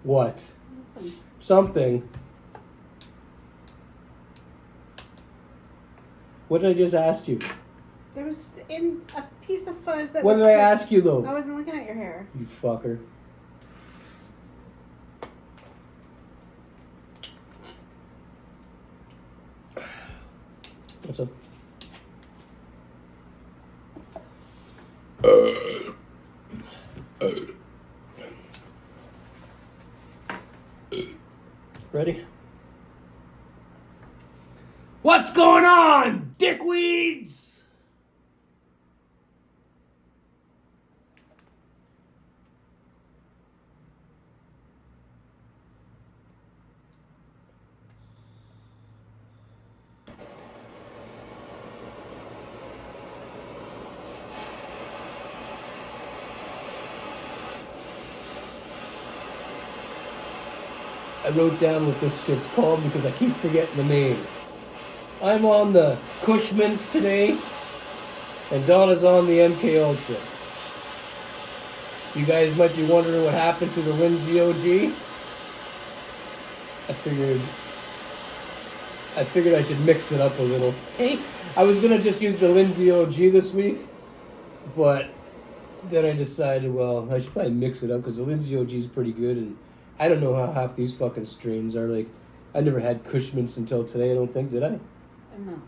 What? Something. What did I just ask you? There was in a piece of fuzz that What was did I clipped. ask you, though? I wasn't looking at your hair. You fucker. What's up? Ready? What's going on, dickweeds? I wrote down what this shit's called because I keep forgetting the name. I'm on the Cushman's today, and Donna's on the MK Ultra. You guys might be wondering what happened to the Lindsay OG. I figured I should mix it up a little. I was gonna just use the Lindsay OG this week, but then I decided, well, I should probably mix it up because the Lindsay OG is pretty good, and I don't know how half these fucking strains are. Like, I never had Cushman's until today, I don't think, did I? No.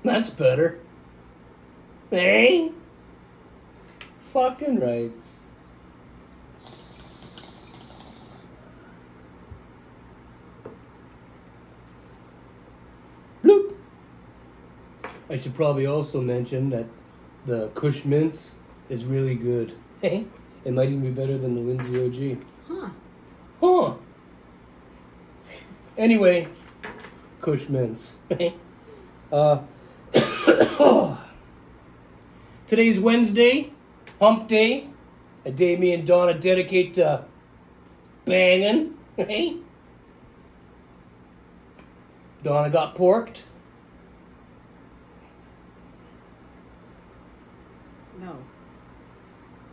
That's better. Hey? Fucking rights. Bloop. I should probably also mention that the Cushman's is really good. Hey? It might even be better than the Lindsay OG. Huh. Huh. Anyway, Cushman's. Today's Wednesday, hump day, a day me and Donna dedicate to banging. Hey? Donna got porked. No.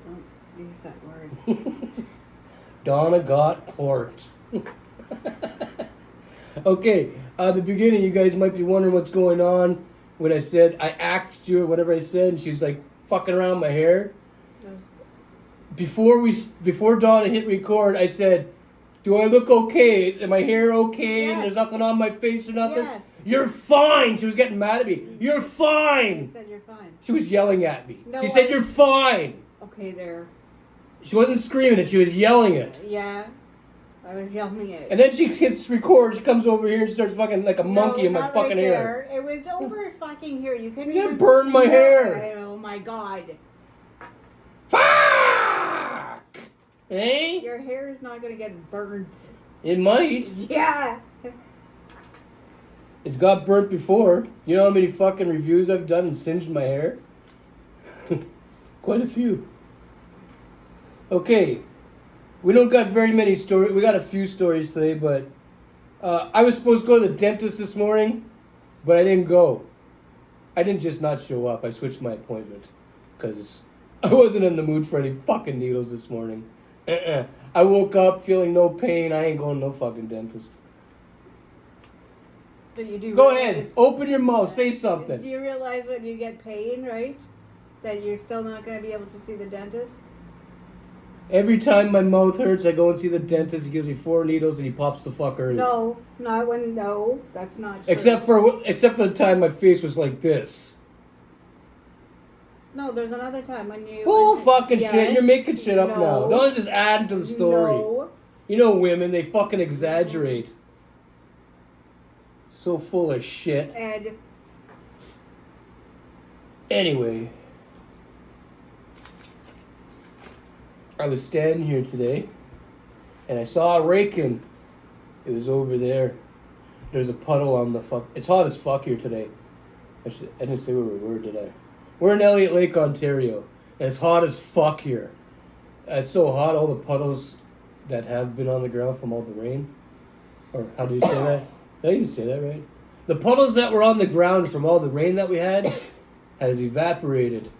Don't use that word. Donna got porked. Okay, the beginning, you guys might be wondering what's going on when I said, I asked you or whatever I said, and she's like fucking around my hair. Before Donna hit record, I said, do I look okay? Am my hair okay? Yes. And there's nothing on my face or nothing? Yes. You're fine! She was getting mad at me. You're I fine! said you're fine. She was yelling at me. No, She said, you're fine! Okay, there. She wasn't screaming it, she was yelling it. Yeah. I was yelling it. And then she hits record, she comes over here and starts fucking like a monkey in my not fucking right hair. there. It was over fucking here. You couldn't You even burned my see hair. it. Oh my god. Fuck! Eh? Your hair is not gonna get burnt. It might. Yeah. It's got burnt before. You know how many fucking reviews I've done and singed my hair? Quite a few. Okay. We don't got very many stories. We got a few stories today, but I was supposed to go to the dentist this morning, but I didn't go. I didn't just not show up. I switched my appointment because I wasn't in the mood for any fucking needles this morning. I woke up feeling no pain. I ain't going to no fucking dentist. But you do Go realize- ahead. Open your mouth. Say something. Do you realize when you get pain, right? That you're still not going to be able to see the dentist? Every time my mouth hurts, I go and see the dentist. He gives me 4 needles and he pops the fucker in. No, not when. No, that's not true. Except for the time my face was like this. No, there's another time when you. Bull fucking Yes. shit. You're making shit up No. now. Don't just add to the story. No. You know women, they fucking exaggerate. So full of shit. And Anyway. I was standing here today, and I saw a raking. It was over there. there's a puddle on the fuck. It's hot as fuck here today. I didn't say where we were, did I? We're in Elliot Lake, Ontario. And it's hot as fuck here. It's so hot, all the puddles that have been on the ground from all the rain. Or how do you say that? Did I even say that right? The puddles that were on the ground from all the rain that we had has evaporated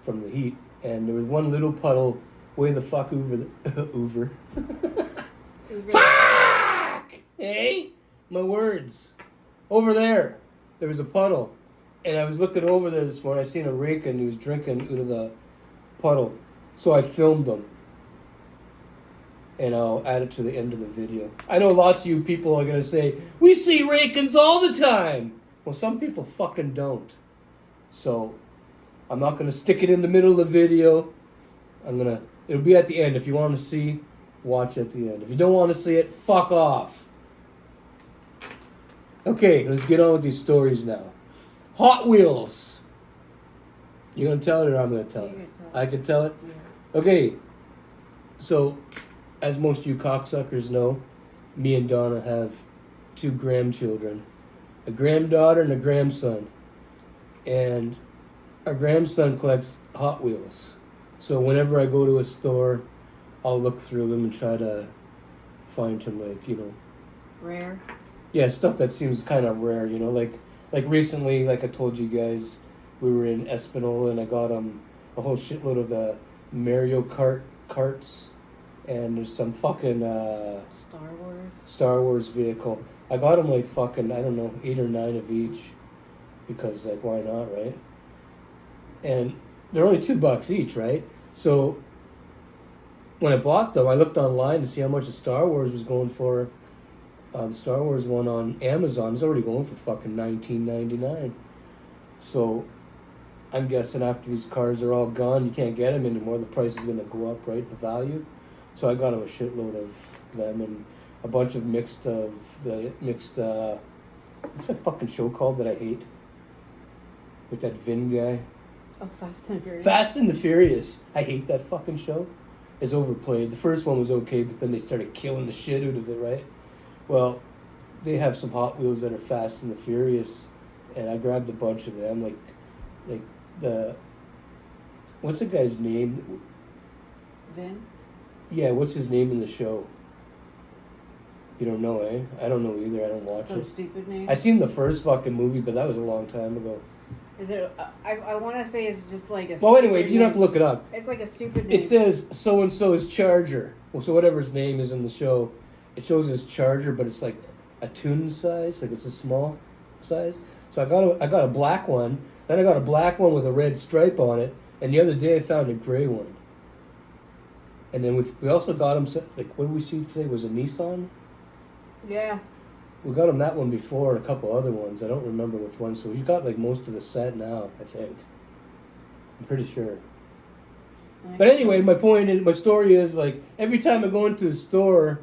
from the heat. And there was one little puddle way the fuck over over. Fuck! Hey? My words. Over there was a puddle. And I was looking over there this morning. I seen a rake and he was drinking out of the puddle. So I filmed them. And I'll add it to the end of the video. I know lots of you people are going to say, we see Rakins all the time. Well, some people fucking don't. So, I'm not going to stick it in the middle of the video. It'll be at the end. If you want to see, watch at the end. If you don't want to see it, fuck off. Okay, let's get on with these stories now. Hot Wheels. You going to tell it or I'm going to tell it? I can tell it? Yeah. Okay, so as most of you cocksuckers know, me and Donna have 2 grandchildren. A granddaughter and a grandson. And our grandson collects Hot Wheels. So whenever I go to a store, I'll look through them and try to find him, like, you know. Rare? Yeah, stuff that seems kind of rare, you know. Like recently, like I told you guys, we were in Espanola and I got him a whole shitload of the Mario Kart carts. And there's some fucking Star Wars vehicle. I got them like fucking, I don't know, 8 or 9 of each. Because, like, why not, right? And they're only $2 each, right? So when I bought them, I looked online to see how much the Star Wars was going for. The Star Wars one on Amazon is already going for fucking $19.99. So I'm guessing after these cars are all gone, you can't get them anymore. The price is going to go up, right? The value. So I got him a shitload of them and a bunch of mixed what's that fucking show called that I hate? With that Vin guy. Oh, Fast and Furious. Fast and the Furious. I hate that fucking show. It's overplayed. The first one was okay, but then they started killing the shit out of it, right? Well, they have some Hot Wheels that are Fast and the Furious, and I grabbed a bunch of them. Like the what's the guy's name? Vin? Yeah, what's his name in the show? You don't know, eh? I don't know either. I don't watch Some it. stupid name? I seen the first fucking movie, but that was a long time ago. Is it? I want to say it's just like a. Well, anyway, you don't have to look it up. It's like a stupid name. It says so and so's Charger. Well, so whatever his name is in the show, it shows his Charger, but it's like a tune size, like it's a small size. So I got a black one. Then I got a black one with a red stripe on it, and the other day I found a gray one. And then we also got him, like, what did we see today? Was it Nissan? Yeah. We got him that one before and a couple other ones. I don't remember which one. So he's got like most of the set now, I think. I'm pretty sure. But anyway, my story is, like, every time I go into the store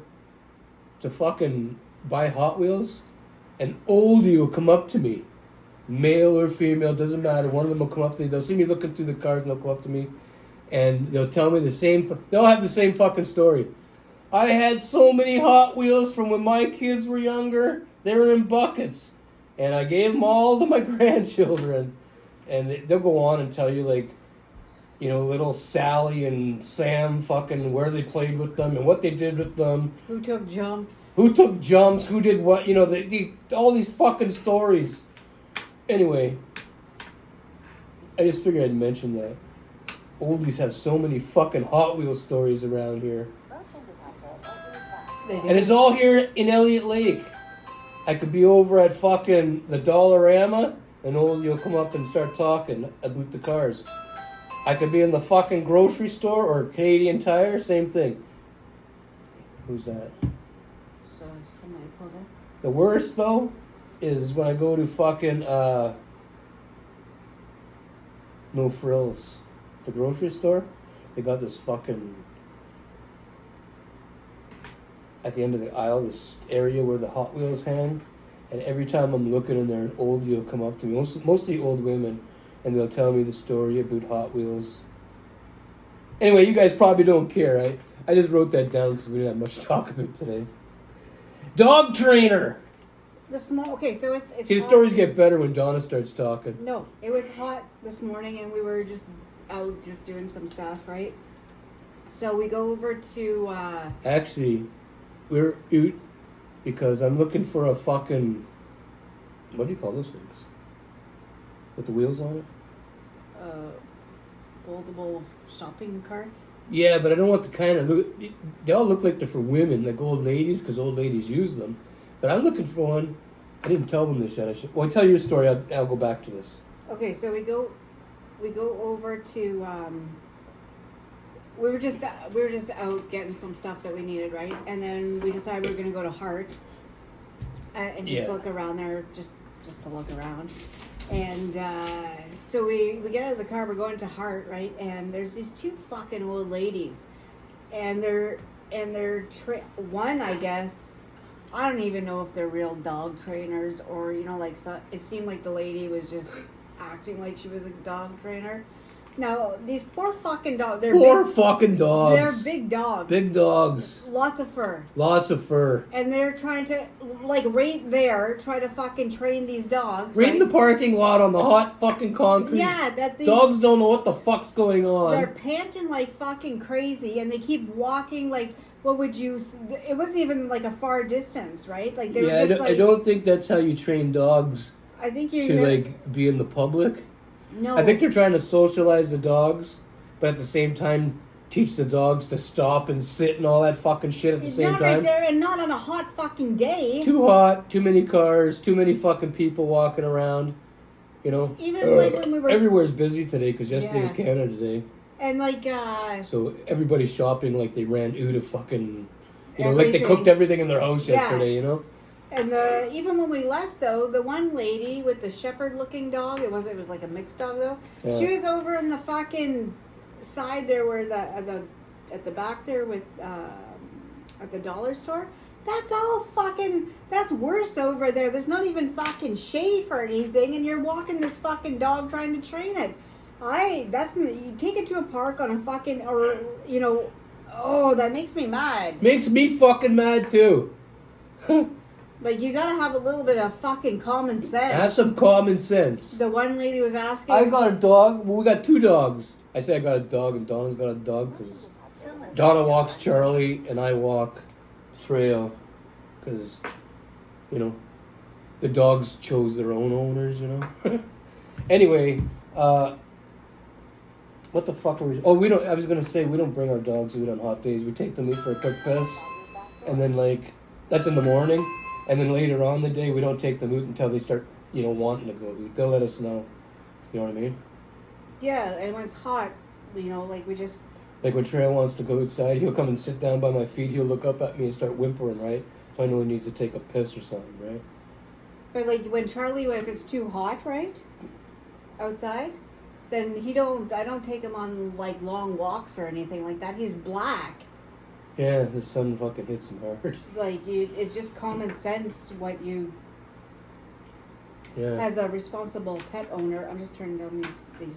to fucking buy Hot Wheels, an oldie will come up to me. Male or female, doesn't matter. One of them will come up to me. They'll see me looking through the cars and they'll come up to me. And they'll tell me they'll have the same fucking story. I had so many Hot Wheels from when my kids were younger. They were in buckets. And I gave them all to my grandchildren. And they'll go on and tell you, like, you know, little Sally and Sam fucking where they played with them and what they did with them. Who took jumps. Who did what, you know, all these fucking stories. Anyway, I just figured I'd mention that. Oldies have so many fucking Hot Wheels stories around here. And it's all here in Elliot Lake. I could be over at fucking the Dollarama and oldie will come up and start talking about the cars. I could be in the fucking grocery store or Canadian Tire, same thing. Who's that? So somebody pulled it. The worst, though, is when I go to fucking No Frills, the grocery store. They got this fucking, at the end of the aisle, this area where the Hot Wheels hang. And every time I'm looking in there, an oldie will come up to me, mostly old women, and they'll tell me the story about Hot Wheels. Anyway, you guys probably don't care, right? I just wrote that down because we didn't have much to talk about today. Dog trainer. Okay, so it's See, the hot. stories get better when Donna starts talking. No, it was hot this morning, and we were just out just doing some stuff, right? So we go over to. Actually, we're out because I'm looking for a fucking. What do you call those things? With the wheels on it? Foldable shopping carts. Yeah, but I don't want the kind of look. They all look like they're for women, like old ladies, because old ladies use them. But I'm looking for one. I didn't tell them this yet. Well, I'll tell you a story. I'll go back to this. Okay, so we go over to. We were just out getting some stuff that we needed, right? And then we decided we were going to go to Hart and just look around there, just to look around. And so we get out of the car, we're going to Hart, right? And there's these two fucking old ladies, and they're one, I guess, I don't even know if they're real dog trainers or, you know, like, so it seemed like the lady was just acting like she was a dog trainer. Now, these poor fucking dogs, fucking dogs. They're big dogs. Big dogs. Lots of fur. Lots of fur. And they're trying to, like, right there, try to fucking train these dogs. Right in the parking lot on the hot fucking concrete. Yeah, that these dogs don't know what the fuck's going on. They're panting like fucking crazy, and they keep walking like, what would you? It wasn't even like a far distance, right? Like they were just I don't think that's how you train dogs. I think you to like be in the public. No. I think they're trying to socialize the dogs, but at the same time teach the dogs to stop and sit and all that fucking shit at the same not time. Right there, and not on a hot fucking day. Too hot, too many cars, too many fucking people walking around. You know, even like when we were everywhere's busy today because yesterday was Canada Day. And like so everybody's shopping like they ran out of fucking, you know, everything. like they cooked everything in their house yesterday. You know. And even when we left, though, the one lady with the shepherd-looking dog, it was like a mixed dog, though. Yeah. She was over in the fucking side there, where at the back there with at the dollar store. That's all fucking. That's worse over there. There's not even fucking shade for anything, and you're walking this fucking dog trying to train it. You take it to a park on a fucking, or you know, oh, that makes me mad. Makes me fucking mad too. Like, you gotta have a little bit of fucking common sense. Have some common sense. The one lady was asking. I got a dog. Well, we got two dogs. I say I got a dog, and Donna's got a dog because Donna walks Charlie, and I walk Trail, because, you know, the dogs chose their own owners, you know. Anyway, what the fuck were we? Oh, we don't. I was gonna say we don't bring our dogs out on hot days. We take them out for a quick piss, and then like that's in the morning. And then later on in the day, we don't take them out until they start, you know, wanting to go out. They'll let us know. You know what I mean? Yeah, and when it's hot, you know, like we just... Like when Trail wants to go outside, he'll come and sit down by my feet. He'll look up at me and start whimpering, right? So I know he needs to take a piss or something, right? But like when Charlie, if it's too hot, right? Outside, then I don't take him on like long walks or anything like that. He's black. Yeah, the sun fucking hits him hard. Like, it's just common sense what you... Yeah. As a responsible pet owner, I'm just turning down these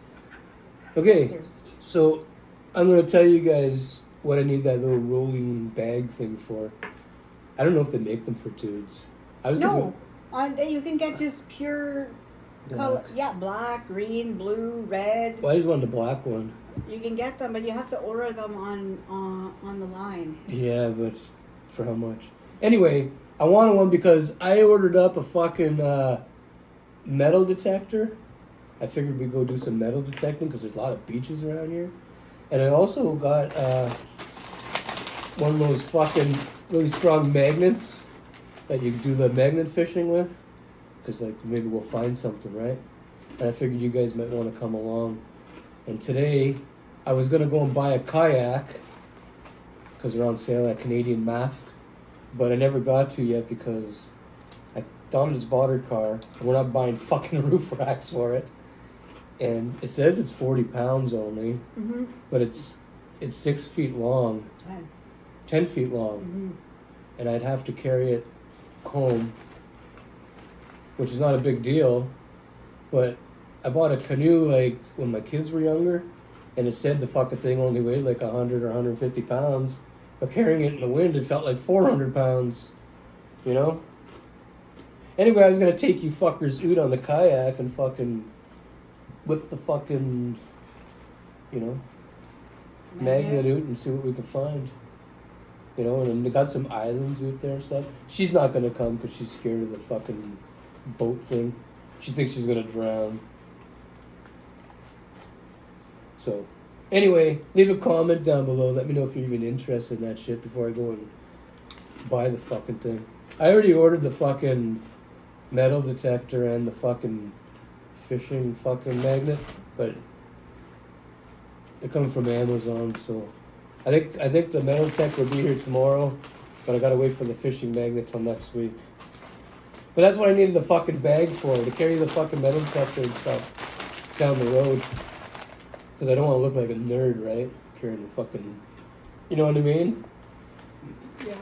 okay, sensors. So I'm going to tell you guys what I need that little rolling bag thing for. I don't know if they make them for dudes. No, you can get just pure color. Yeah, black, green, blue, red. Well, I just wanted the black one. You can get them, but you have to order them on the line. Yeah, but for how much? Anyway, I wanted one because I ordered up a fucking metal detector. I figured we'd go do some metal detecting because there's a lot of beaches around here. And I also got one of those fucking really strong magnets that you do the magnet fishing with. Because like maybe we'll find something, right? And I figured you guys might want to come along. And today, I was going to go and buy a kayak, because they're on sale at Canadian Math, but I never got to yet because Donna just bought her car, and we're not buying fucking roof racks for it. And it says it's 40 pounds only, but it's 6 feet long, 10 feet long, and I'd have to carry it home, which is not a big deal, but I bought a canoe like when my kids were younger, and it said the fucking thing only weighed like 100 or 150 pounds, but carrying it in the wind, it felt like 400 pounds. You know? Anyway, I was gonna take you fuckers out on the kayak and fucking whip the fucking, you know, magnet out and see what we can find. You know, and then they got some islands out there and stuff. She's not gonna come because she's scared of the fucking boat thing. She thinks she's gonna drown. So, anyway, leave a comment down below. Let me know if you're even interested in that shit before I go and buy the fucking thing. I already ordered the fucking metal detector and the fucking fishing fucking magnet, but they're coming from Amazon, so I think the metal detector will be here tomorrow, but I gotta wait for the fishing magnet till next week. But that's what I needed the fucking bag for, to carry the fucking metal detector and stuff down the road. Because I don't want to look like a nerd, right? Carrying the fucking, you know what I mean? Yeah.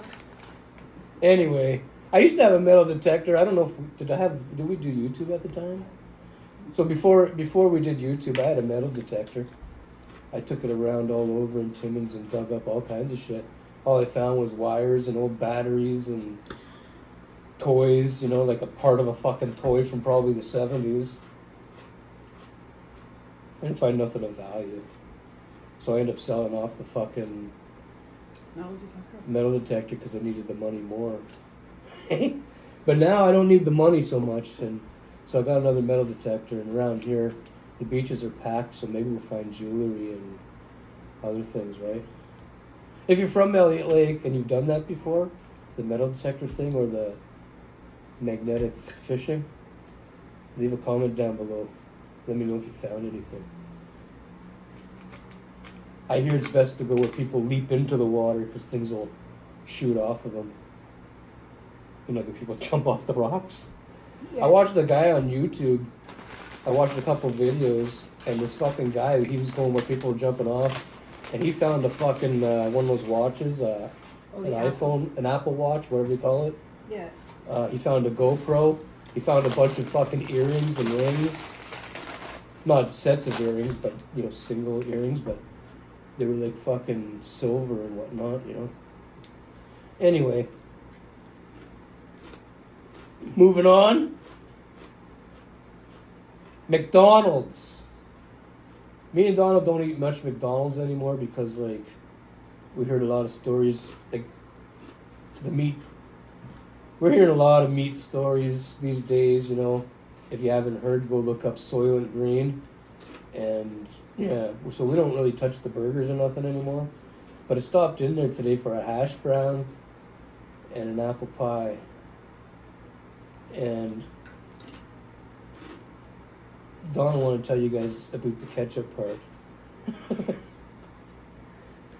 Anyway, I used to have a metal detector. I don't know if did we do YouTube at the time? So before we did YouTube, I had a metal detector. I took it around all over in Timmins and dug up all kinds of shit. All I found was wires and old batteries and toys, you know, like a part of a fucking toy from probably the 70s. I didn't find nothing of value. So I ended up selling off the fucking metal detector because I needed the money more. But now I don't need the money so much, and so I got another metal detector. And around here, the beaches are packed, so maybe we'll find jewelry and other things, right? If you're from Elliot Lake and you've done that before, the metal detector thing or the magnetic fishing, leave a comment down below. Let me know if you found anything. I hear it's best to go where people leap into the water because things will shoot off of them. You know, the people jump off the rocks. Yeah. I watched a guy on YouTube. I watched a couple videos, and this fucking guy, he was going where people were jumping off, and he found a fucking one of those watches, an iPhone, an Apple Watch, whatever you call it. Yeah. He found a GoPro. He found a bunch of fucking earrings and rings. Not sets of earrings, but, you know, single earrings, but they were like fucking silver and whatnot, you know. Anyway. Moving on. McDonald's. Me and Donna don't eat much McDonald's anymore because, like, we heard a lot of stories, like, the meat. We're hearing a lot of meat stories these days, you know. If you haven't heard, go look up Soylent Green. And, yeah, so we don't really touch the burgers or nothing anymore. But I stopped in there today for a hash brown and an apple pie. And Dawn want to tell you guys about the ketchup part.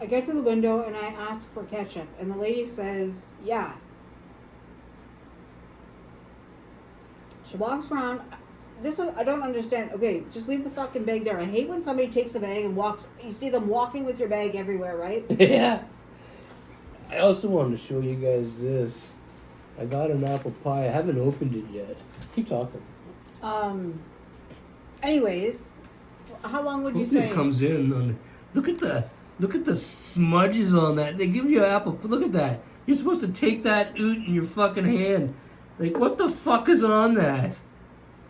I get to the window and I ask for ketchup, and the lady says, yeah. She walks around. I don't understand. Okay, just leave the fucking bag there. I hate when somebody takes a bag and walks. You see them walking with your bag everywhere, right? Yeah. I also wanted to show you guys this. I got an apple pie. I haven't opened it yet. Keep talking. Anyways, how long would you say? It comes in. Look at the smudges on that. They give you an apple. Look at that. You're supposed to take that out in your fucking hand. Like, what the fuck is on that?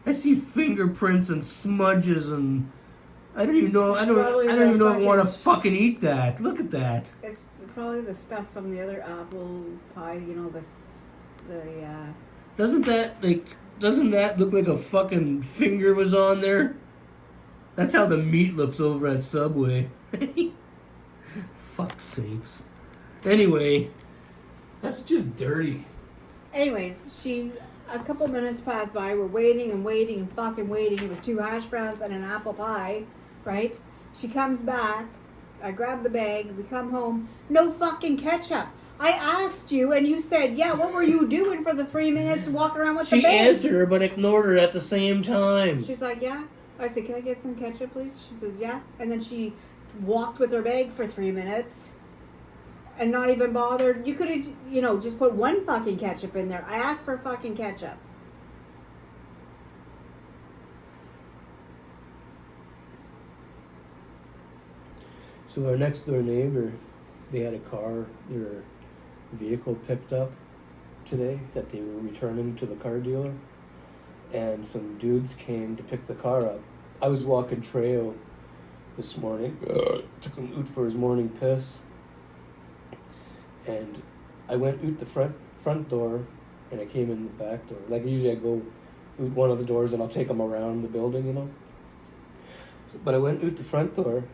I see fingerprints and smudges and I don't even know. I don't even know if I want to fucking eat that. Look at that. It's probably the stuff from the other apple pie. You know, Doesn't that look like a fucking finger was on there? That's how the meat looks over at Subway. Fuck's sakes. Anyway, that's just dirty. Anyways, a couple minutes passed by. We're waiting and waiting and fucking waiting. It was 2 hash browns and an apple pie, right? She comes back. I grab the bag. We come home. No fucking ketchup. I asked you, and you said, yeah, what were you doing for the 3 minutes walking around with the bag? She answered her, but ignored her at the same time. She's like, yeah. I said, can I get some ketchup, please? She says, yeah. And then she walked with her bag for 3 minutes and not even bothered. You could have, just put one fucking ketchup in there. I asked for fucking ketchup. So our next door neighbor, they had a car, their vehicle picked up, today that they were returning to the car dealer, and some dudes came to pick the car up. I was walking Treo this morning, took him out for his morning piss, and I went out the front door, and I came in the back door. Like usually I go out one of the doors and I'll take them around the building, you know. But I went out the front door,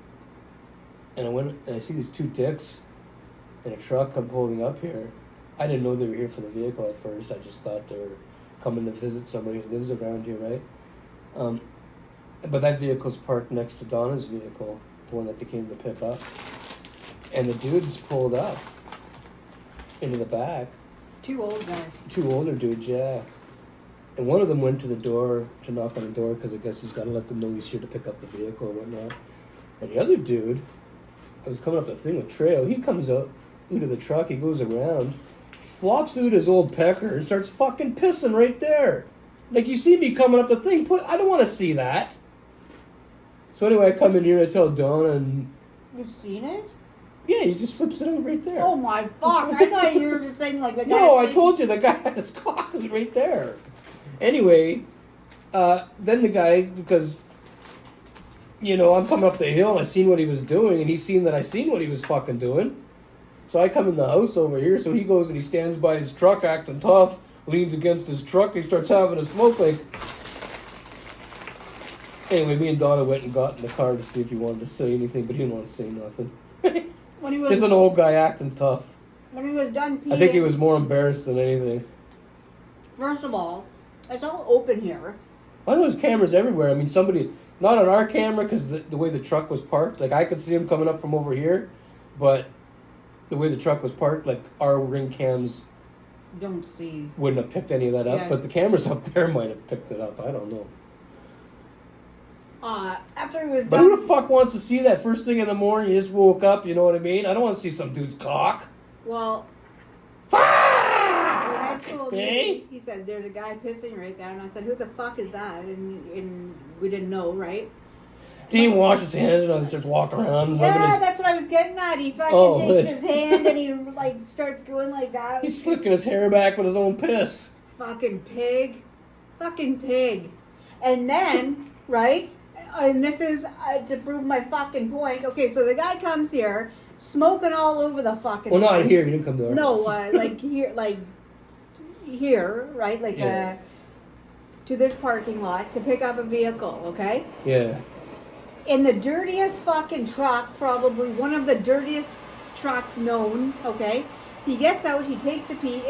and I see these two dicks in a truck come pulling up here. I didn't know they were here for the vehicle at first. I just thought they were coming to visit somebody who lives around here, right? But that vehicle's parked next to Donna's vehicle, the one that they came to pick up. And the dudes pulled up into the back. Two old guys. Two older dudes, yeah. And one of them went to the door to knock on the door because I guess he's got to let them know he's here to pick up the vehicle or whatnot. And the other dude, I was coming up the thing with Treo, he comes out of the truck, he goes around, flops out his old pecker and starts fucking pissing right there. Like, you see me coming up the thing, I don't want to see that. So anyway, I come in here and I tell Donna, and... You've seen it? Yeah, he just flips it out right there. Oh my fuck, I thought you were just saying like the guy... No, I told you, the guy had his cock right there. Anyway, then the guy, because, you know, I'm coming up the hill and I seen what he was doing, and he seen that I seen what he was fucking doing. So I come in the house over here, so he goes and he stands by his truck acting tough, leans against his truck, he starts having a smoke like... Anyway, me and Donna went and got in the car to see if he wanted to say anything, but he didn't want to say nothing. When he was, Just an old guy acting tough. When he was done peeing... I think he was more embarrassed than anything. First of all, it's all open here. I know there's cameras everywhere. I mean, somebody... Not on our camera, because the way the truck was parked. Like, I could see him coming up from over here, but the way the truck was parked, like, our ring cams... Don't see... Wouldn't have picked any of that up, Yeah. but the cameras up there might have picked it up. I don't know. After he was But done... who the fuck wants to see that first thing in the morning? You just woke up, you know what I mean? I don't want to see some dude's cock. Well... Fuck! Dad told me, Hey? he said, there's a guy pissing right there. And I said, who the fuck is that? And we didn't know, right? Didn't even wash his hands and he starts walking around. Yeah, that's what I was getting at. He fucking takes his hand and he, like, starts going like that. He's slicking his hair back with his own piss. Fucking pig. Fucking pig. And then, right? And this is to prove my fucking point. Okay, so the guy comes here, smoking all over the fucking... Well, not here. He didn't come to our No, house. like here, right? Like, Yeah. to this parking lot to pick up a vehicle, okay? Yeah. In the dirtiest fucking truck, probably one of the dirtiest trucks known, okay? He gets out, he takes a pee,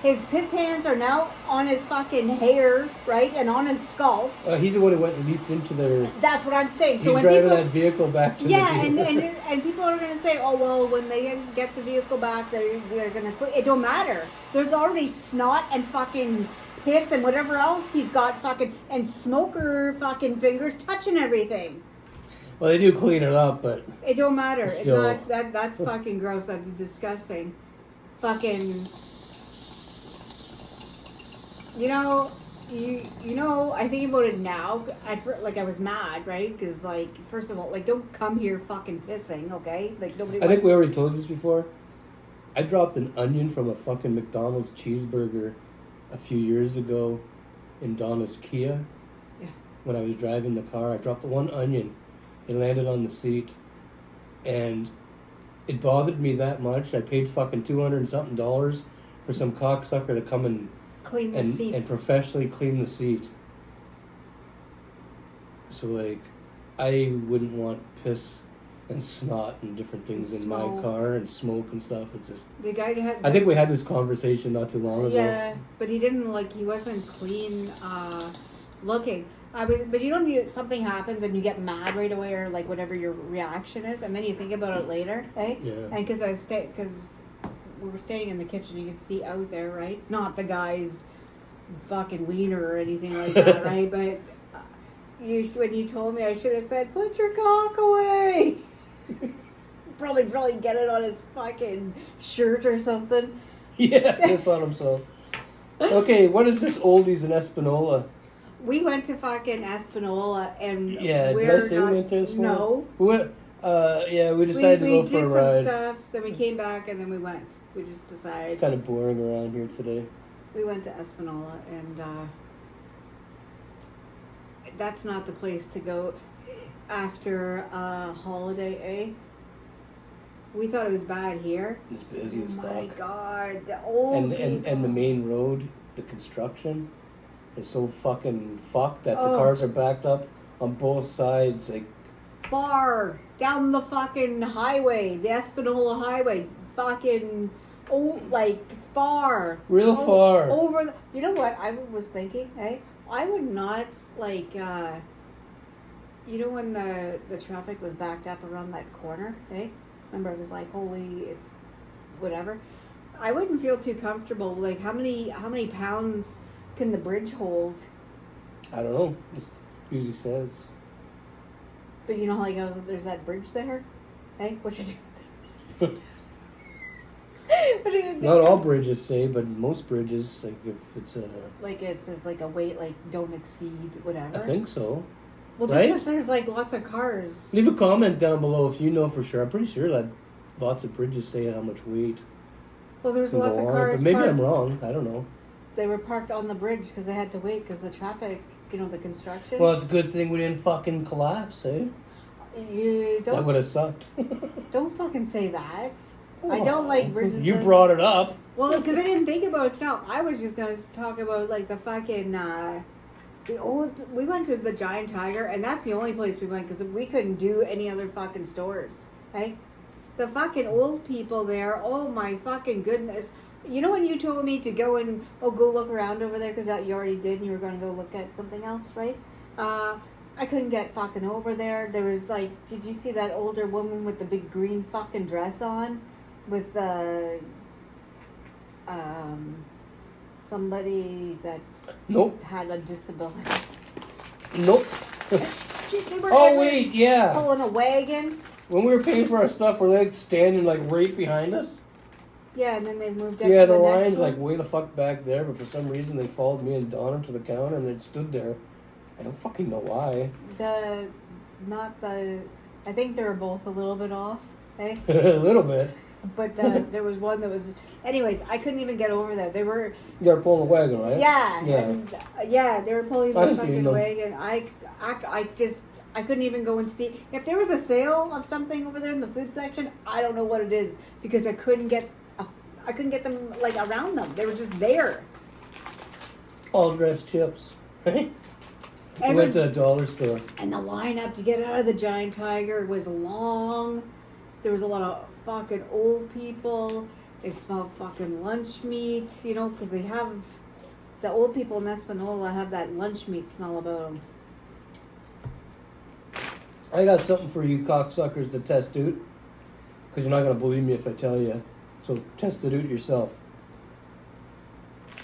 his piss hands are now on his fucking hair, right? And on his skull. He's the one who went and leaped into their... That's what I'm saying. So He's when driving people, that vehicle back to yeah, the dealer. and people are going to say, oh, well, when they get the vehicle back, they're going to... It don't matter. There's already snot and fucking piss and whatever else he's got fucking... And smoker fucking fingers touching everything. Well, they do clean it up, but... It don't matter. Still. It's not, that's fucking gross. That's disgusting. Fucking... You know, I think about it now. I was mad, right? Because, like, first of all, like, don't come here fucking pissing, okay? Like, nobody. I think we already told this before. I dropped an onion from a fucking McDonald's cheeseburger a few years ago in Donna's Kia. Yeah. When I was driving the car, I dropped one onion. It landed on the seat, and it bothered me that much. I paid fucking $200 and something for some cocksucker to come and Clean the seat. and professionally clean the seat. So, like, I wouldn't want piss and snot and different things in my Smoke. car and smoke and stuff. It's just... The guy had... I think we had this conversation not too long ago. Yeah, but he didn't, like, he wasn't clean looking. But you know, something happens and you get mad right away, or, like, whatever your reaction is, and then you think about it later, right? Yeah. And because we were staying in the kitchen, you could see out there, right? Not the guy's fucking wiener or anything like that, right? But when you told me, I should have said, put your cock away. probably get it on his fucking shirt or something. Yeah, piss on himself. Okay, what is this oldies in Espanola? We went to fucking Espanola, and Yeah, did I say we went to Espanola? No. Yeah, we decided to go for a We did ride. some stuff, then we came back, and then we went. We just decided. It's kind of boring around here today. We went to Espanola, and that's not the place to go after a holiday, eh? We thought it was bad here. It's busy as fuck. Oh my god, the old And the main road, the construction, is so fucking fucked that the Oh. cars are backed up on both sides. Like, far down the fucking highway, the Espanola highway, fucking like far, real far. over. You know what I was thinking? Hey, I would not like. You know when the traffic was backed up around that corner? Hey, remember it was like holy, it's whatever. I wouldn't feel too comfortable. Like how many pounds can the bridge hold? I don't know. It usually says. But you know, like there's that bridge there, hey? What you do? What you do? Not all bridges say, but most bridges, like if it's a. Like it says like a weight, like don't exceed whatever. I think so. Well, just right? because there's like lots of cars. Leave a comment down below if you know for sure. I'm pretty sure that lots of bridges say how much weight. Well, there's can lots go of on it, cars. but maybe parked. I'm wrong. I don't know. They were parked on the bridge because they had to wait because the traffic, you know, the construction. Well, it's a good thing we didn't fucking collapse, eh? You That would don't have sucked. don't fucking say that. I don't like bridges. You brought it up. Well, because I didn't think about it now. I was just gonna talk about like the fucking the old. We went to the Giant Tiger, and that's the only place we went because we couldn't do any other fucking stores. Hey, the fucking old people there. Oh my fucking goodness! You know when you told me to go and go look around over there because you already did, and you were gonna go look at something else, right? I couldn't get fucking over there. There was like, did you see that older woman with the big green fucking dress on? With somebody that Nope. had a disability. Nope. They were Oh wait, yeah. pulling a wagon. When we were paying for our stuff, we're like standing like right behind us. Yeah, and then they moved up Yeah, to the the next line's one. like way the fuck back there, but for some reason they followed me and Donna to the counter and they stood there. I don't fucking know why. I think they were both a little bit off, eh? A little bit. But there was one that was. Anyways, I couldn't even get over there. They were. You gotta pull the wagon, right? Yeah. Yeah. And, they were pulling I the see fucking them. wagon. I couldn't even go and see. If there was a sale of something over there in the food section, I don't know what it is because I couldn't get them like around them. They were just there. All dressed chips, right? We went to a dollar store. And the lineup to get out of the Giant Tiger was long. There was a lot of fucking old people. They smelled fucking lunch meat, you know, because they have the old people in Espanola have that lunch meat smell about them. I got something for you cocksuckers to test out. Because you're not going to believe me if I tell you. So test it out yourself.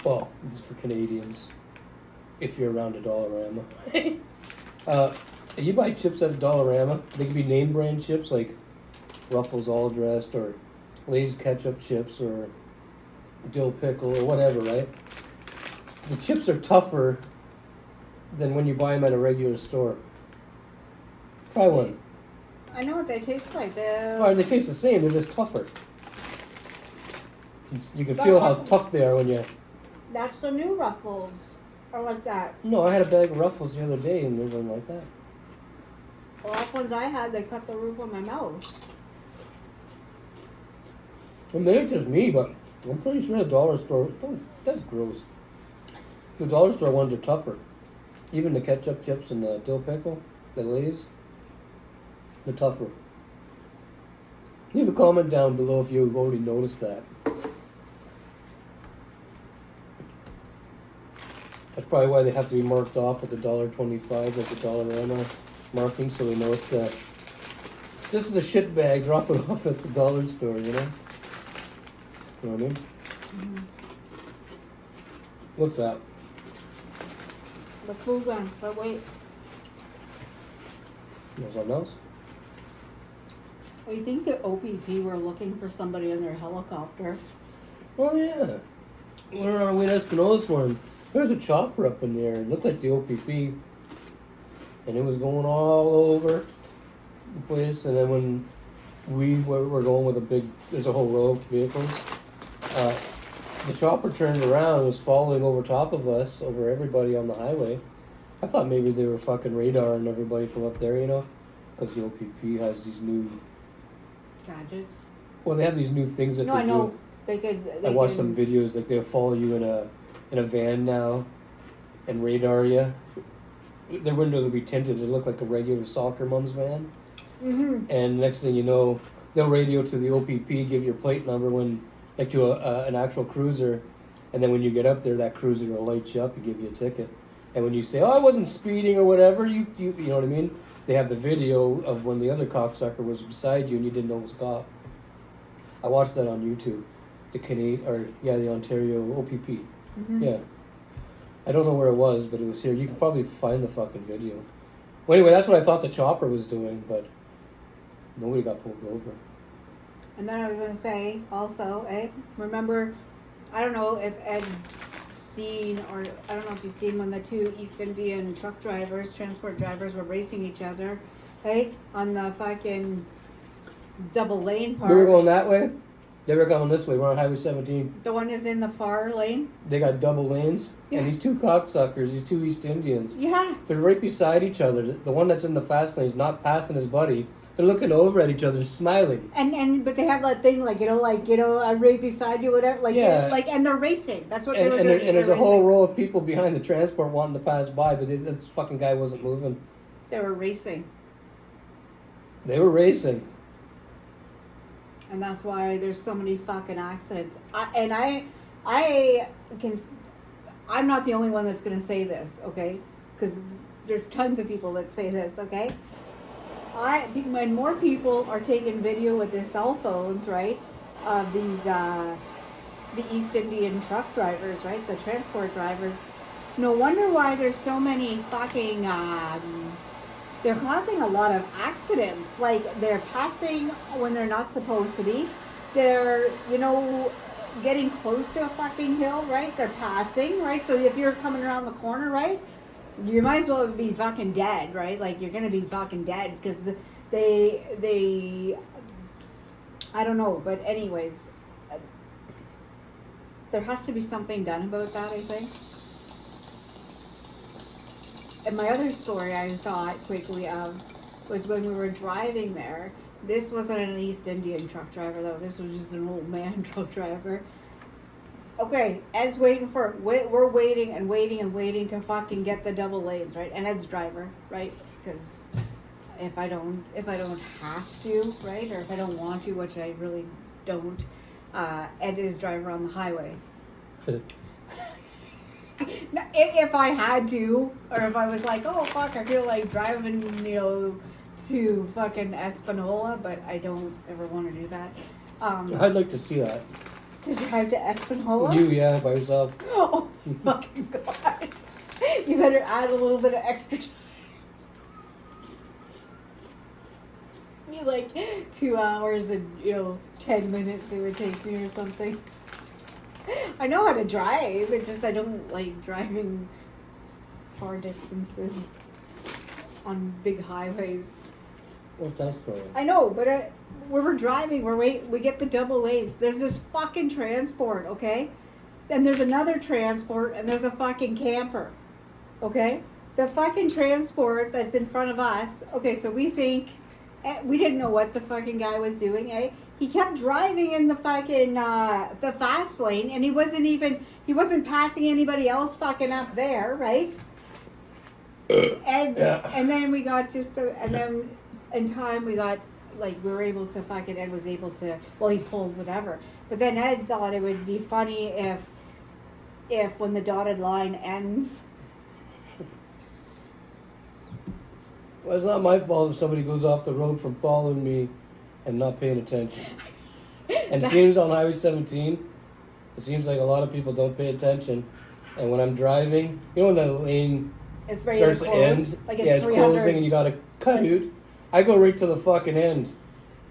Well, this is for Canadians. If you're around a Dollarama. You buy chips at a Dollarama. They can be name brand chips like Ruffles All Dressed or Lay's Ketchup Chips or Dill Pickle or whatever, right? The chips are tougher than when you buy them at a regular store. Try one. I know what they taste like. They taste the same, they're just tougher. You can feel how tough they are when you... That's the new Ruffles. Or like that. No, I had a bag of Ruffles the other day and they weren't like that. The last ones I had, they cut the roof on my mouth. I mean, it's just me, but I'm pretty sure the dollar store... Oh, that's gross. The dollar store ones are tougher. Even the ketchup chips and the dill pickle, the Lay's, they're tougher. Leave a comment down below if you've already noticed that. That's probably why they have to be marked off at the $1.25 like the Dollarama marking, so we know it's the... This is a shit bag, drop it off at the dollar store, you know? You know what I mean? Mm-hmm. What's that? The food one, but wait. You know something else? Well, you think the OPP were looking for somebody in their helicopter? Oh yeah. We're on our way to Espanola this morning. There's a chopper up in there. It looked like the OPP. And it was going all over. the place, and then when we were going with there's a whole row of vehicles, the chopper turned around and was following over top of us, over everybody on the highway. I thought maybe they were fucking radaring everybody from up there, because the OPP has these new Gadgets. Well, they have these new things that No, they I know. do. They I watched some videos, like they'll follow you in a van now, and radar you. Their windows will be tinted to look like a regular soccer mom's van. Mm-hmm. And next thing you know, they'll radio to the OPP, give your plate number to an actual cruiser, and then when you get up there, that cruiser will light you up and give you a ticket. And when you say, "Oh, I wasn't speeding" or whatever, you know what I mean? They have the video of when the other cocksucker was beside you and you didn't know it was a cop. I watched that on YouTube. The Ontario OPP. Mm-hmm. Yeah. I don't know where it was, but it was here. You can probably find the fucking video. Well, anyway, that's what I thought the chopper was doing, but nobody got pulled over. And then I was going to say, also, remember, I don't know if Ed seen, or I don't know if you've seen when the two East Indian transport drivers were racing each other, on the fucking double lane part. We were going that way. They were going this way. We're on Highway 17. The one is in the far lane. They got double lanes. Yeah. And these two cocksuckers, these two East Indians, Yeah. they're right beside each other. The one that's in the fast lane is not passing his buddy. They're looking over at each other, smiling. But they have that thing I'm right beside you, whatever. And they're racing. That's what they were doing. And there's a whole row of people behind the transport wanting to pass by, but this fucking guy wasn't moving. They were racing. They were racing. And that's why there's so many fucking accidents. I'm not the only one that's going to say this, okay? Because there's tons of people that say this, okay? When more people are taking video with their cell phones, right, of these, the East Indian truck drivers, right, the transport drivers, no wonder why there's so many fucking, they're causing a lot of accidents. Like, they're passing when they're not supposed to be. They're, getting close to a fucking hill, right? They're passing, right? So if you're coming around the corner, right, you might as well be fucking dead, right? Like, you're gonna be fucking dead because they I don't know, but anyways, there has to be something done about that, I think. And my other story I thought quickly of was when we were driving there. This wasn't an East Indian truck driver though. This was just an old man truck driver. Okay, Ed's waiting we're waiting and waiting and waiting to fucking get the double lanes, right? And Ed's driver, right? Because if I don't have to, right? Or if I don't want to, which I really don't, Ed is driver on the highway. If I had to, or if I was like, oh fuck, I feel like driving, to fucking Espanola, but I don't ever want to do that. I'd like to see that. To drive to Espanola? You, yeah, by yourself. Oh, fucking God. You better add a little bit of extra time. Be like 2 hours and, 10 minutes it would take me or something. I know how to drive, it's just I don't like driving far distances on big highways. What's that story? I know, but we were driving, we get the double lanes. There's this fucking transport, okay? Then there's another transport, and there's a fucking camper, okay? The fucking transport that's in front of us, okay, so we think, we didn't know what the fucking guy was doing, eh? He kept driving in the fucking, the fast lane, and he wasn't passing anybody else fucking up there, right? And then we got and then in time we got, like, we were able to fucking, Ed was able to, well, he pulled whatever. But then Ed thought it would be funny if when the dotted line ends. Well, it's not my fault if somebody goes off the road from following me and not paying attention. And it seems on Highway 17, it seems like a lot of people don't pay attention. And when I'm driving, when the lane it's ready starts to to close, end, like it's closing and you gotta cut out, I go right to the fucking end.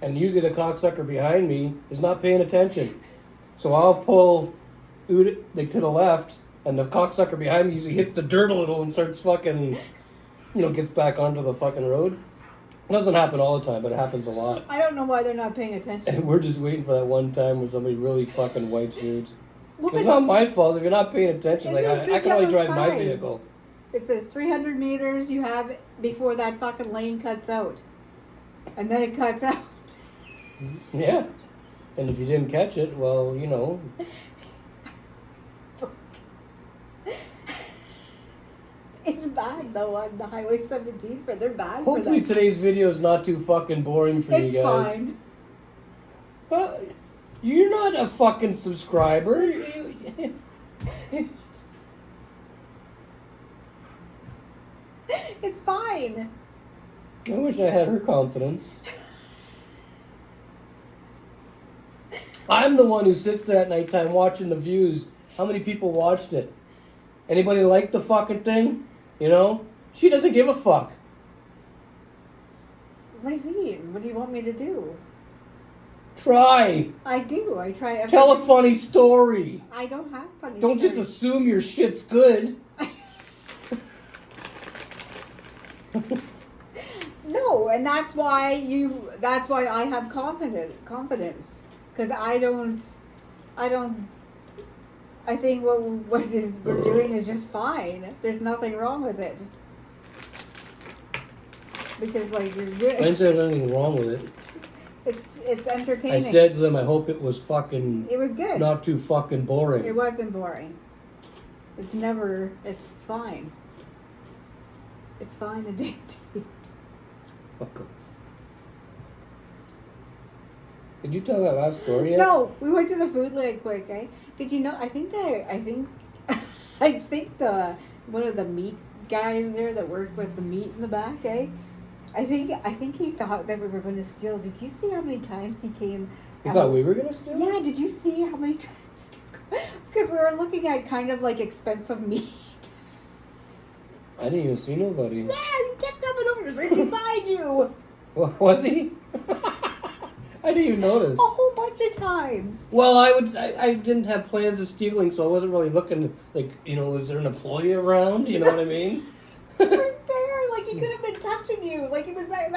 And usually the cocksucker behind me is not paying attention. So I'll pull to the left, and the cocksucker behind me usually hits the dirt a little and starts fucking, gets back onto the fucking road. It doesn't happen all the time, but it happens a lot. I don't know why they're not paying attention. And we're just waiting for that one time where somebody really fucking wipes it. Look, It's not my fault if you're not paying attention. Like, I can only drive my vehicle. It says 300 meters you have before that fucking lane cuts out. And then it cuts out. Yeah. And if you didn't catch it, well, you know. It's bad though on the Highway 17, but they're bad Hopefully for that. today's video is not too fucking boring for you guys. It's fine. Well, you're not a fucking subscriber. It's fine. I wish I had her confidence. I'm the one who sits there at nighttime watching the views. How many people watched it? Anybody like the fucking thing? You know? She doesn't give a fuck. What do you mean? What do you want me to do? Try. I do. I try everything. Tell a funny story. I don't have funny Don't just stories. assume your shit's good. No, and that's why I have confidence. Because I think what we're doing is just fine. There's nothing wrong with it. Because like you're I good. didn't say there's anything wrong with it. It's I entertaining. said to them, I hope it was fucking It was good. not too fucking boring. It wasn't boring. It's fine. It's fine and dandy. Fuck off. Did you tell that last story yet? No, we went to the food leg quick, eh? Did you know? I think the one of the meat guys there that worked with the meat in the back, eh? I think he thought that we were going to steal. Did you see how many times he came? You thought we were gonna steal? Yeah. Did you see how many times? Because we were looking at kind of like expensive meat. I didn't even see nobody. Yeah, he kept coming over. He was right beside you. Was he? I didn't even notice. A whole bunch of times. Well, I didn't have plans of stealing, so I wasn't really looking, like, you know, is there an employee around? You know what I mean? He was right there. Like, he could have been touching you. Like, it was that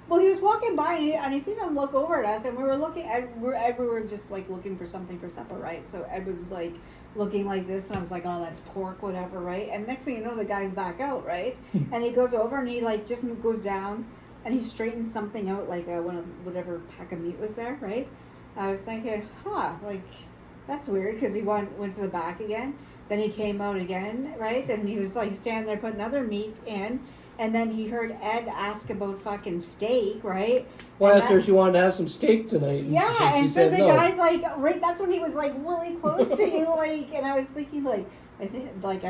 well, he was walking by, and he seen him look over at us, and we were looking, we were just, like, looking for something for supper, right? So Ed was, like, looking like this, and I was like, oh, that's pork, whatever, right? And next thing you know, the guy's back out, right? And he goes over, and he, like, just goes down, and he straightens something out, like, whatever pack of meat was there, right? I was thinking, like, that's weird, because he went to the back again. Then he came out again, right? And he was, like, standing there putting other meat in. And then he heard Ed ask about fucking steak, right? Well, I asked her if she wanted to have some steak tonight. And yeah, she and so said the no. guy's like, right, that's when he was, like, really close to you, like, and I was thinking, like, I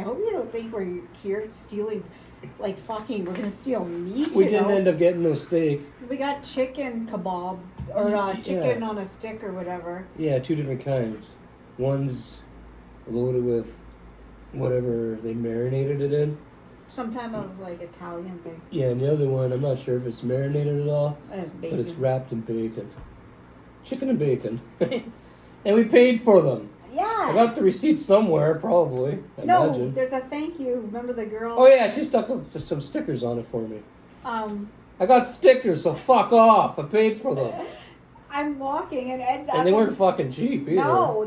hope you don't think we're here stealing, like, fucking, we're gonna steal meat, We didn't end up getting no steak. We got chicken kebab, or chicken on a stick or whatever. Yeah, 2 different kinds. One's loaded with whatever they marinated it in. Some type of, like, Italian thing. Yeah, and the other one, I'm not sure if it's marinated at all, And it's but it's bacon. wrapped in bacon. Chicken and bacon. And we paid for them. Yeah. I got the receipt somewhere, probably. I imagine. There's a thank you. Remember the girl? Oh yeah, she stuck some stickers on it for me. Um, I got stickers, so fuck off. I paid for them. I'm walking and Ed's And they weren't fucking cheap either. No,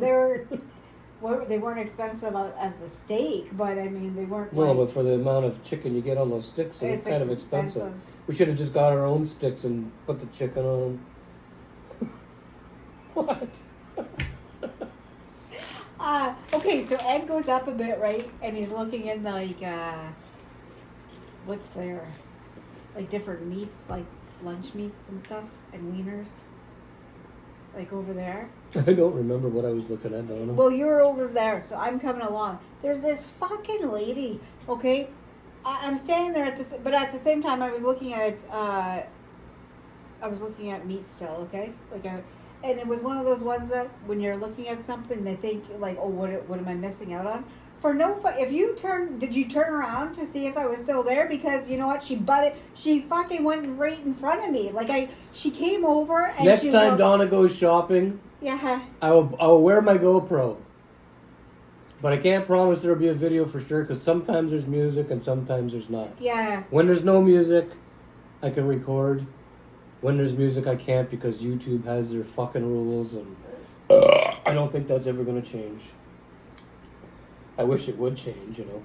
they weren't expensive as the steak, but I mean they weren't. No, like, but for the amount of chicken you get on those sticks, it's kind of expensive. We should have just got our own sticks and put the chicken on them. What? Okay, so Ed goes up a bit, right? And he's looking in like, what's there? Like different meats, like lunch meats and stuff, and wieners. Like over there. I don't remember what I was looking at, Donna. Well, you're over there, so I'm coming along. There's this fucking lady, okay? I'm standing there but at the same time, I was looking at meat still, okay? And it was one of those ones that when you're looking at something, they think like, oh, what am I missing out on? Did you turn around to see if I was still there? Because you know what, she fucking went right in front of me. She came over and next time Donna goes shopping, yeah, I will wear my GoPro. But I can't promise there'll be a video for sure, because sometimes there's music and sometimes there's not. yeah. When there's no music, I can record. When there's music, I can't because YouTube has their fucking rules, and I don't think that's ever going to change. I wish it would change, you know,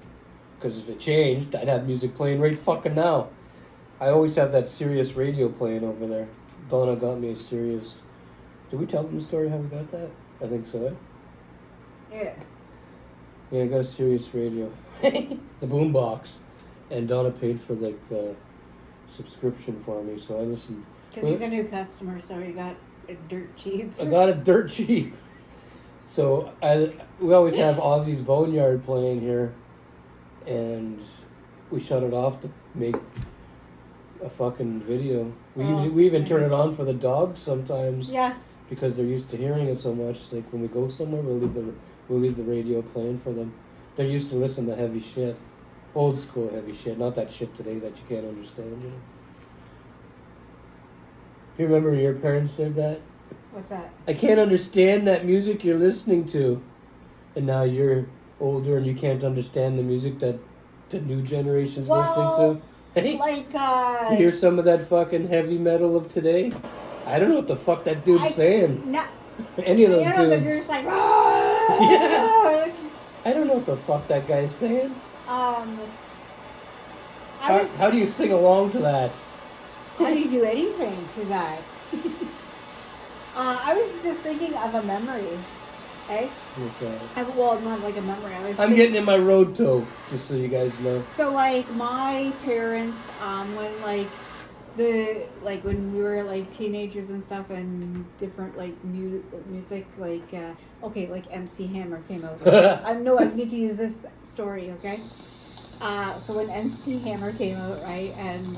because if it changed, I'd have music playing right fucking now. I always have that Sirius radio playing over there. Donna got me a Sirius. Did we tell them the story how we got that? I think so, eh? Yeah. Yeah, I got a Sirius radio. The boombox. And Donna paid for the subscription for me, so I listened. Because he's a new customer, so he got it dirt cheap. I got it dirt cheap. So we always have Ozzy's Boneyard playing here, and we shut it off to make a fucking video. We even turn it on for the dogs sometimes. Yeah. Because they're used to hearing it so much. Like when we go somewhere, we'll leave the radio playing for them. They're used to listen to heavy shit, old school heavy shit, not that shit today that you can't understand. You know. You remember your parents said that? What's that? I can't understand that music you're listening to, and now you're older and you can't understand the music that the new generation's listening to. Hey, Like you hear some of that fucking heavy metal of today? I don't know what the fuck that dude's saying. No, Any of those you know, dudes. they're just like, Yeah. I don't know what the fuck that guy's saying. How How do you sing along to that? do you do anything to that? I was just thinking of a memory. Okay? What's that? Well, not like a memory. I'm getting in my road toe, just so you guys know. So, like, my parents, when we were like teenagers and stuff, and different like music, like like MC Hammer came out. I need to use this story, okay? So when MC Hammer came out, right, and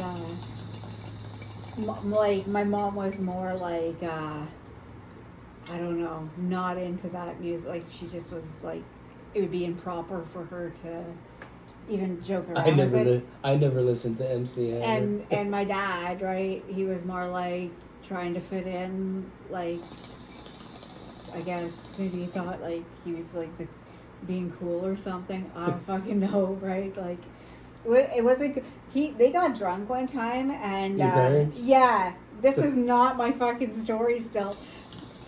my mom was more like I don't know, not into that music. Like she just was like, it would be improper for her to even joke around with it. I never listened to MC Hammer. And my dad, right, he was more like trying to fit in, like, I guess maybe he thought like he was like being cool or something. I don't fucking know, right? Like, it wasn't. They got drunk one time, and Your parents? yeah, this is not my fucking story still.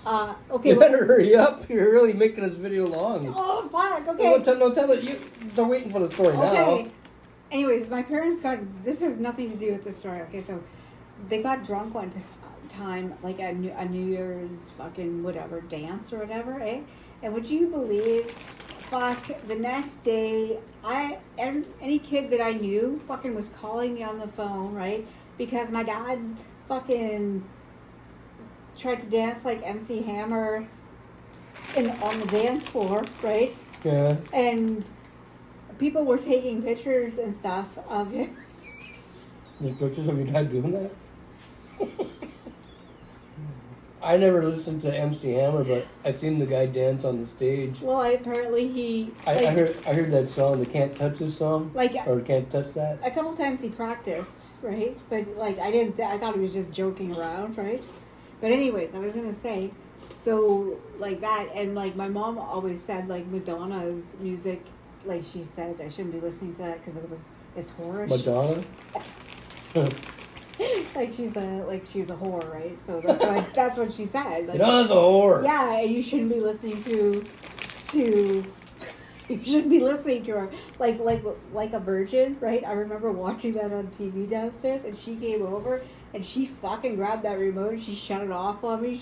Okay. You better hurry up. You're really making this video long. Oh fuck. Okay. No, tell it. They're waiting for the story now. Anyways, my parents this has nothing to do with the story. Okay, so they got drunk one time, like a New Year's fucking whatever dance or whatever, eh? And would you believe, fuck, the next day, any kid that I knew fucking was calling me on the phone, right? Because my dad fucking tried to dance like MC Hammer on the dance floor, right? Yeah. And people were taking pictures and stuff of him. There's pictures of your dad doing that? I never listened to MC Hammer, but I seen the guy dance on the stage. Well, apparently I heard that song, the Can't Touch This song, like, or Can't Touch That. a couple times he practiced, right? But like I thought he was just joking around, right? But anyways, I was gonna say, so like that, and like my mom always said like Madonna's music, like she said I shouldn't be listening to that because it's horror. Madonna? like she's a whore, right? So that's what she said. Like, Madonna's a whore. Yeah, and you shouldn't be listening to you shouldn't be listening to her like a virgin, right? I remember watching that on TV downstairs, and she came over and she fucking grabbed that remote and she shut it off on me.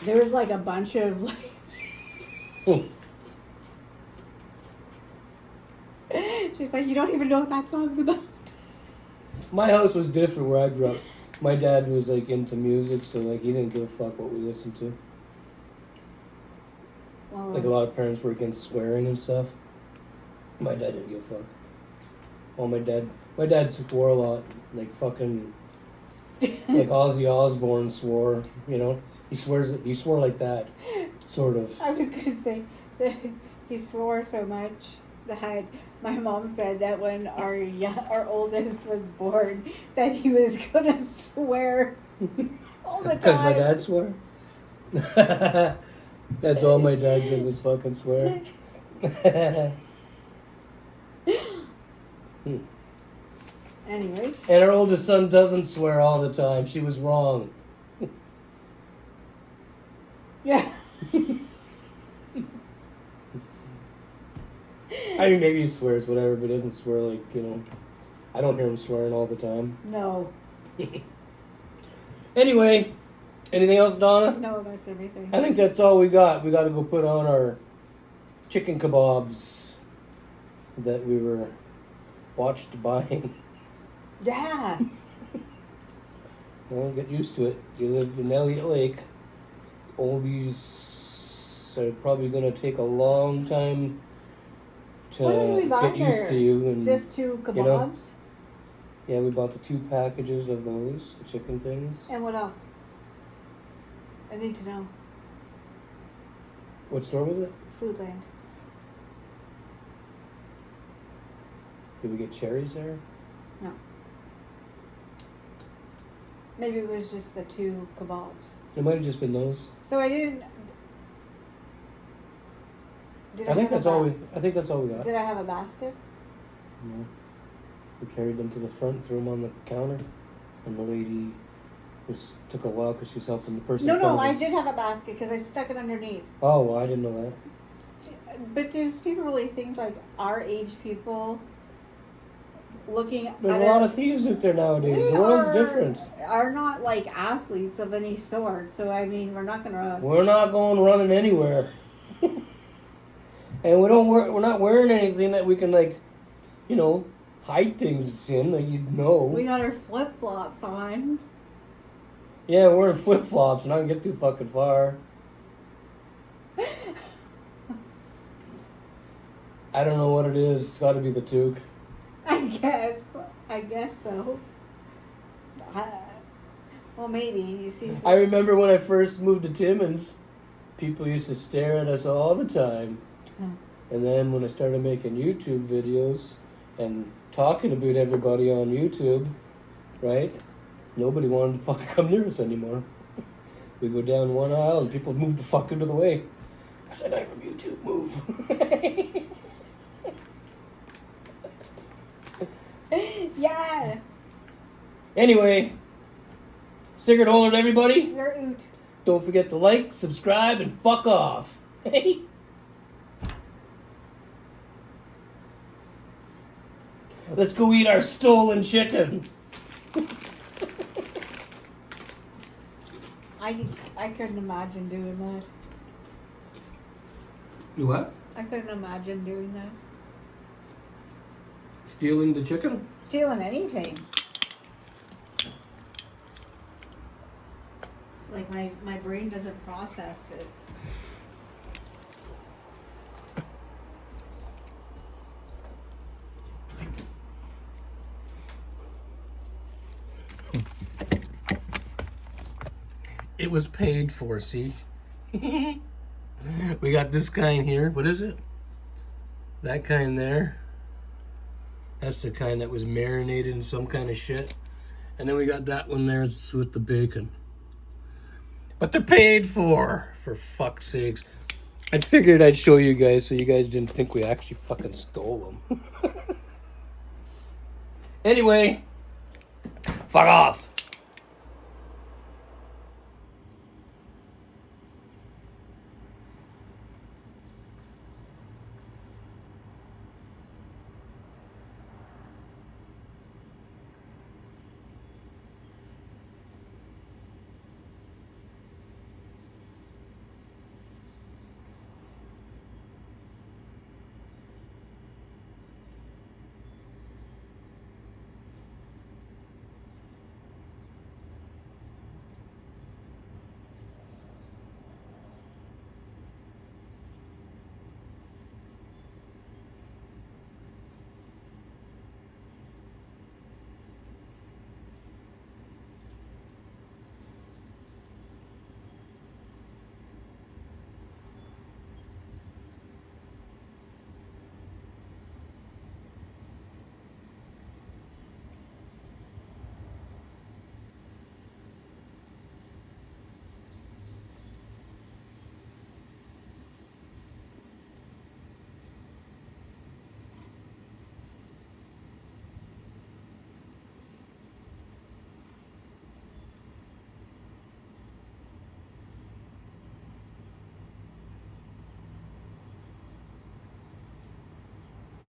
There was like a bunch of like. She's like, you don't even know what that song's about. My house was different where I grew up. My dad was like into music, so like he didn't give a fuck what we listened to. Well, Like a lot of parents were against swearing and stuff. My dad didn't give a fuck. Oh, my dad swore a lot, like fucking, like Ozzy Osbourne swore. You know, he swore like that, sort of. I was gonna say that he swore so much that my mom said that when our oldest was born, that he was gonna swear all the time. Because my dad swore. That's all my dad did was fucking swear. Anyway. And our oldest son doesn't swear all the time. She was wrong. Yeah. I mean, maybe he swears, whatever, but he doesn't swear like, you know. I don't hear him swearing all the time. No. Anyway, anything else, Donna? No, that's everything. I think that's all we got. We got to go put on our chicken kebabs that we were watched buying. Yeah. Well, get used to it. You live in Elliot Lake. All these are probably going to take a long time What did we to buy get used there? to you. And, Just 2 kebabs? you know, yeah, we bought the 2 packages of those, the chicken things. And what else? I need to know. What store was it? Foodland. Did we get cherries there? No. Maybe it was just the 2 kebabs. It might have just been those. So I didn't. I think that's all we got. Did I have a basket? No. We carried them to the front, threw them on the counter, and the lady took a while because she was helping the person. No, I did have a basket because I stuck it underneath. Oh, well, I didn't know that. But do people really think like our age people looking There's at a lot of thieves out there nowadays. The world's different. Are not like athletes of any sort. So I mean, we're not gonna. We're not going running anywhere, and we're not wearing anything that we can like, you know, hide things in that you'd know. We got our flip flops on. Yeah, we're wearing flip flops, and I can get too fucking far. I don't know what it is. It's got to be the toque. I guess so. Well, maybe you see. I remember when I first moved to Timmins, people used to stare at us all the time. And then when I started making YouTube videos and talking about everybody on YouTube, right? Nobody wanted to fucking come near us anymore. We go down one aisle and people move the fuck out of the way. That's a guy from YouTube, move. Yeah. Anyway, Cigrit hold it, everybody. You're oot. Don't forget to like, subscribe, and fuck off. Hey. Let's go eat our stolen chicken. I couldn't imagine doing that. You what? I couldn't imagine doing that. Stealing the chicken? Stealing anything. Like my brain doesn't process it. It was paid for, see? We got this kind here. What is it? That kind there. That's the kind that was marinated in some kind of shit. And then we got that one there with the bacon. But they're paid for fuck's sakes. I figured I'd show you guys so you guys didn't think we actually fucking stole them. Anyway, fuck off.